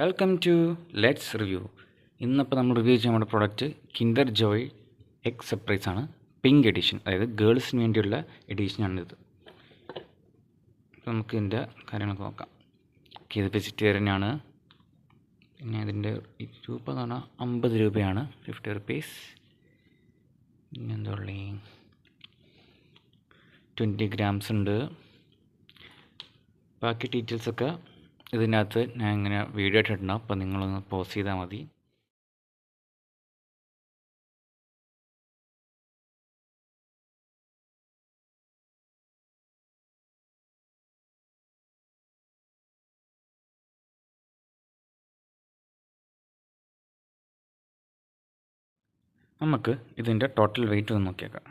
Welcome to let's review. ഇന്നിപ്പോൾ നമ്മൾ review ചെയ്യാൻ നമ്മുടെ product Kinder Joy egg surprise ആണ്. പിങ്ക് എഡിഷൻ, അതായത് ഗേൾസിന് വേണ്ടിയുള്ള എഡിഷനാണിത്. അപ്പോൾ നമുക്ക് ഇതിൻ്റെ കാര്യങ്ങളൊക്കെ നോക്കാം. ഇത് വെജിറ്റേറിയൻ ആണ്. പിന്നെ ഇതിൻ്റെ രൂപ എന്ന് പറഞ്ഞാൽ 50 രൂപയാണ്, 50 റുപ്പീസ്. പിന്നെ എന്താ പറയുക, 20 ഗ്രാംസ് ഉണ്ട്. ബാക്കി ഡീറ്റെയിൽസൊക്കെ ഇതിനകത്ത് ഞാൻ ഇങ്ങനെ വീഡിയോ ഇട്ടിട്ടുണ്ടാവും, അപ്പോൾ നിങ്ങളൊന്ന് പോസ് ചെയ്താൽ മതി. നമുക്ക് ഇതിൻ്റെ ടോട്ടൽ വെയിറ്റ് ഒന്ന് നോക്കിയേക്കാം.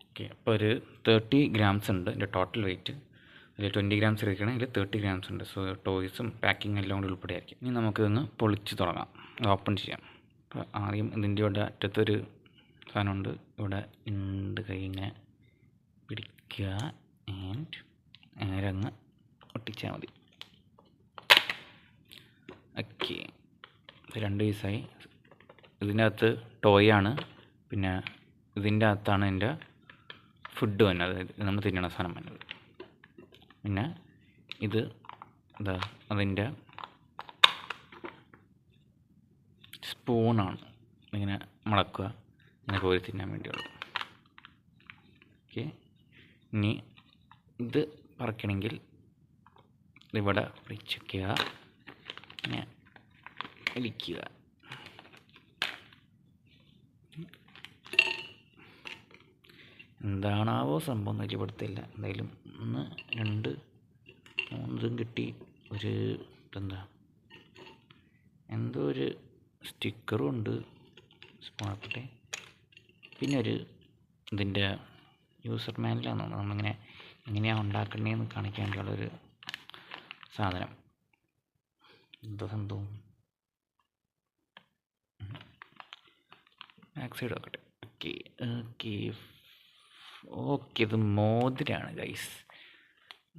ഓക്കെ, അപ്പോൾ ഒരു 30 ഗ്രാംസ് ഉണ്ട് എൻ്റെ ടോട്ടൽ വെയിറ്റ്. അതിൽ 20 ഗ്രാംസ് ഇരിക്കണം, ഇതിൽ 30 ഗ്രാംസ് ഉണ്ട്. സോ ടോയ്സും പാക്കിങ് എല്ലാം കൂടി ഉൾപ്പെടെയായിരിക്കും. ഇനി നമുക്കിതൊന്ന് പൊളിച്ച് തുടങ്ങാം, ഓപ്പൺ ചെയ്യാം. അപ്പോൾ ആദ്യം ഇതിൻ്റെ ഇവിടെ അറ്റത്തൊരു സാധനമുണ്ട്, ഇവിടെ ഉണ്ട്. കൈ ഇങ്ങനെ പിടിക്കുക ആൻഡ് നേരെ അങ്ങ് ഒട്ടിച്ചാൽ മതി. ഓക്കെ, 2 പീസായി. ഇതിൻ്റെ അകത്ത് ടോയാണ്, പിന്നെ ഇതിൻ്റെ അകത്താണ് എൻ്റെ ഫുഡ് വന്നത്, നമ്മൾ തിന്നണ സാധനം വന്നത്. പിന്നെ ഇത് എന്താ, അതിൻ്റെ സ്പൂണാണ്, ഇങ്ങനെ മുളക്കുക, ഇങ്ങനെ കോരി തിന്നാൻ വേണ്ടിയുള്ളത്. ഓക്കെ, ഇനി ഇത് പറിക്കണമെങ്കിൽ ഇവിടെ പിടിക്കുക, ഇങ്ങനെ വലിക്കുക. എന്താണാവോ സംഭവം എന്ന് വെളിപ്പെടുത്തില്ല. എന്തായാലും 1 2 3 കിട്ടി. ഒരു ഇതെന്താ, എന്തോ ഒരു സ്റ്റിക്കറും ഉണ്ട്, സ്പൂണാക്കട്ടെ. പിന്നെ ഒരു ഇതിൻ്റെ യൂസർ മാനുവലാണ്, നമ്മളിങ്ങനെ എങ്ങനെയാണ് ഉണ്ടാക്കണേന്ന് കാണിക്കാൻ വേണ്ടിയുള്ളൊരു സാധനം. എന്തോ സംഭവം, ബാക്ക് സൈഡ് നോക്കട്ടെ. ഓക്കെ ഓക്കെ ഓക്കെ, ഇത് മോതിരാണ് ഗൈസ്.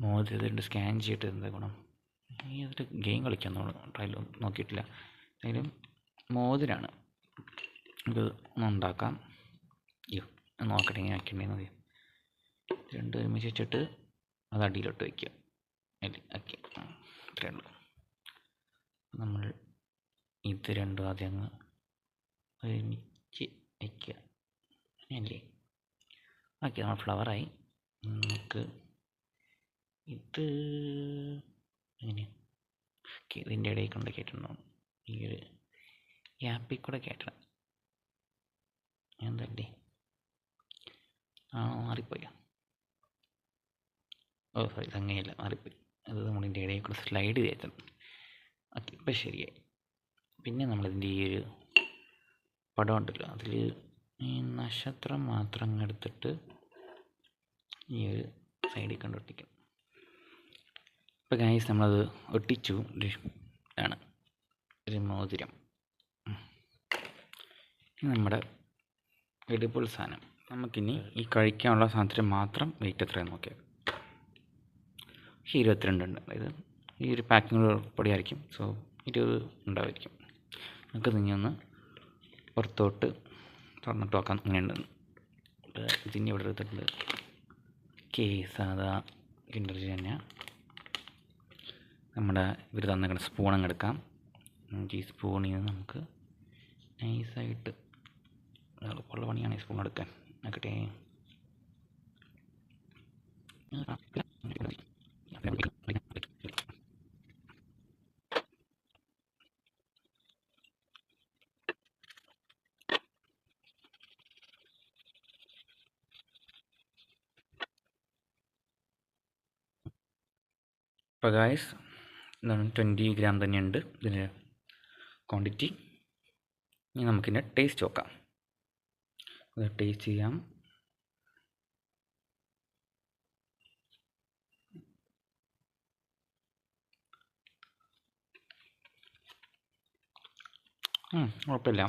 മോതിരത്തിൻ്റെ സ്കാൻ ചെയ്തിട്ട് എന്താ ഗുണം? ഈ അതിൽ ഗെയിം കളിക്കാൻ ട്രയൽ നോക്കിയിട്ടില്ല. എന്തായാലും മോതിരാണ്. നമുക്ക് ഉണ്ടാക്കാം. അയ്യോ, നോക്കട്ടെ ഇങ്ങനെ ആക്കിയിട്ടുണ്ടെങ്കിൽ മതി. 2 ഒരുമിച്ച് വെച്ചിട്ട് അത് അടിയിലോട്ട് വയ്ക്കുക. ഓക്കെ, ഇത്രയേ ഉള്ളൂ. നമ്മൾ ഇത് രണ്ടും ആദ്യം അങ്ങ് ഒരുമിച്ച് വയ്ക്കുക അല്ലേ. ഓക്കെ, നമ്മൾ ഫ്ലവറായി. നമുക്ക് ഇത് എങ്ങനെ, ഓക്കെ, ഇതിൻ്റെ ഇടയിൽ കൊണ്ട് കയറ്റണം. ഈ ഒരു ഗ്യാപ്പിൽ കൂടെ കയറ്റണം. എന്തല്ലേ, മാറിപ്പോയോ? ഓ സോറി, അങ്ങനെയല്ല, മാറിപ്പോയി. അത് നമ്മളിതിൻ്റെ ഇടയിൽ കൂടെ സ്ലൈഡ് കയറ്റണം. ഓക്കെ, ഇപ്പം ശരിയായി. പിന്നെ നമ്മളിതിൻ്റെ ഈ ഒരു പടം ഉണ്ടല്ലോ, അതിൽ ഈ നക്ഷത്രം മാത്രം എടുത്തിട്ട് ഈ ഒരു സൈഡിൽ കൊണ്ട് ഒട്ടിക്കും. ഇപ്പോൾ ഗൈസ് നമ്മളത് ഒട്ടിച്ചു. ഇതാണ് ഒരു മോതിരം, നമ്മുടെ എഡിബിൾ സാധനം. നമുക്കിനി ഈ കഴിക്കാനുള്ള സാധനത്തിന് മാത്രം വെയിറ്റ് എത്രയെന്ന് നോക്കിയാൽ 22 ഉണ്ട്. അതായത് ഈ ഒരു പാക്കിംഗ് ഉൾപ്പെടെയായിരിക്കും. സോ 20 ഉണ്ടാവുമായിരിക്കും. നമുക്ക് ഇനി ഒന്ന് പുറത്തോട്ട് തുറന്നിട്ട് നോക്കാം ഇങ്ങനെയുണ്ടെന്ന്. ഇതിന് ഇവിടെ എടുത്തിട്ടുണ്ട്. സാധാ കിൻഡർ ജോയ് തന്നെ. നമ്മുടെ ഇവർ തന്നിരിക്കുന്ന സ്പൂൺ അങ്ങ് എടുക്കാം. ഈ സ്പൂണിൽ നിന്ന് നമുക്ക് നൈസായിട്ട് എളുപ്പമുള്ള പണിയാണ് ഈ സ്പൂൺ എടുക്കാൻ. നോക്കട്ടെ, ഇപ്പോൾ ഗായ്സ് എന്താണ് 20 ഗ്രാം തന്നെയുണ്ട് ഇതിൻ്റെ ക്വാണ്ടിറ്റി. ഇനി നമുക്കിതിൻ്റെ ടേസ്റ്റ് നോക്കാം. അത് ടേസ്റ്റ് ചെയ്യാം. കുഴപ്പമില്ല,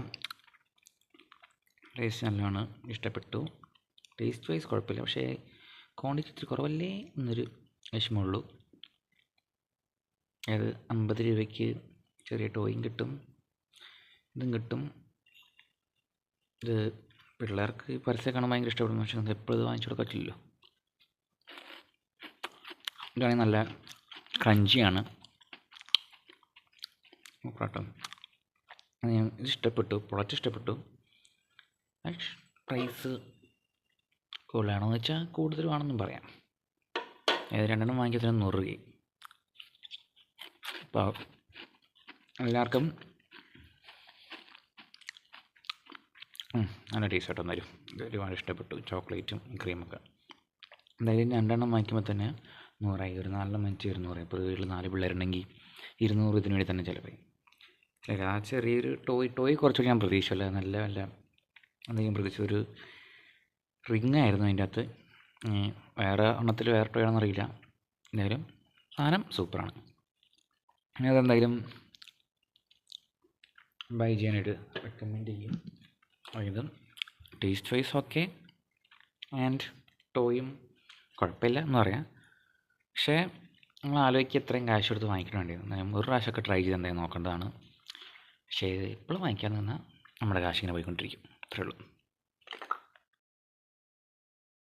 ടേസ്റ്റ് നല്ലതാണ്, ഇഷ്ടപ്പെട്ടു. ടേസ്റ്റ് വൈസ് കുഴപ്പമില്ല, പക്ഷേ ക്വാണ്ടിറ്റി ഇത്തിരി കുറവല്ലേ എന്നൊരു വിഷമമുള്ളൂ. അത് 50 രൂപയ്ക്ക് ചെറിയ ടോയും കിട്ടും, ഇതും കിട്ടും. ഇത് പിള്ളേർക്ക് പരസ്യം കാണാൻ ഭയങ്കര ഇഷ്ടപ്പെടും, പക്ഷെ നമുക്ക് എപ്പോഴും ഇത് വാങ്ങിച്ചു കൊടുക്കാൻ പറ്റില്ലല്ലോ. ഇതാണെങ്കിൽ നല്ല ക്രഞ്ചിയാണ് കേട്ടോ. ഇത് ഇഷ്ടപ്പെട്ടു, പ്രൊഡക്റ്റ് ഇഷ്ടപ്പെട്ടു. പ്രൈസ് കൂടുതലാണോ എന്ന് വെച്ചാൽ കൂടുതലുമാണെന്നും പറയാം. ഏത് 2 വാങ്ങിക്കത്തിന് 100 രൂപ. അപ്പോൾ എല്ലാവർക്കും നല്ല ടേസ്റ്റ് ആയിട്ട് വരും. ഇത് ഒരുപാട് ഇഷ്ടപ്പെട്ടു, ചോക്ലേറ്റും ക്രീമൊക്കെ. എന്തായാലും 2 വാങ്ങിക്കുമ്പോൾ തന്നെ 100 ഒരു 4 വാങ്ങിച്ച് 200. ഇപ്പോൾ വീട്ടിൽ 4 പിള്ളേരുണ്ടെങ്കിൽ 200 ഇതിന് വേണ്ടി തന്നെ ചിലവായി. ആ ചെറിയൊരു ടോയ് കുറച്ചുകൂടി ഞാൻ പ്രതീക്ഷിച്ചല്ല, നല്ല എന്തെങ്കിലും പ്രതീക്ഷിച്ച ഒരു റിങ് ആയിരുന്നു അതിൻ്റെ അകത്ത്. വേറെ എണ്ണത്തിൽ വേറെ ടോയ് ആണെന്നറിയില്ല. എന്തായാലും സാധനം സൂപ്പറാണ്. അതെന്തായാലും ബൈ ചെയ്യാനായിട്ട് റെക്കമെൻഡ് ചെയ്യും. ഇതും ടേസ്റ്റ് വൈസ് ഓക്കെ, ആൻഡ് ടോയും കുഴപ്പമില്ല എന്ന് പറയാം. പക്ഷേ നമ്മൾ ആലോചിക്കുക എത്രയും കാശ് കൊടുത്ത് വാങ്ങിക്കാൻ വേണ്ടിയിരുന്നു. ഒരു പ്രാവശ്യമൊക്കെ ട്രൈ ചെയ്ത് എന്തായാലും നോക്കേണ്ടതാണ്. പക്ഷേ ഇത് എപ്പോഴും വാങ്ങിക്കാൻ നിന്നാൽ നമ്മുടെ കാശിങ്ങനെ പോയിക്കൊണ്ടിരിക്കും. അത്രേ ഉള്ളൂ.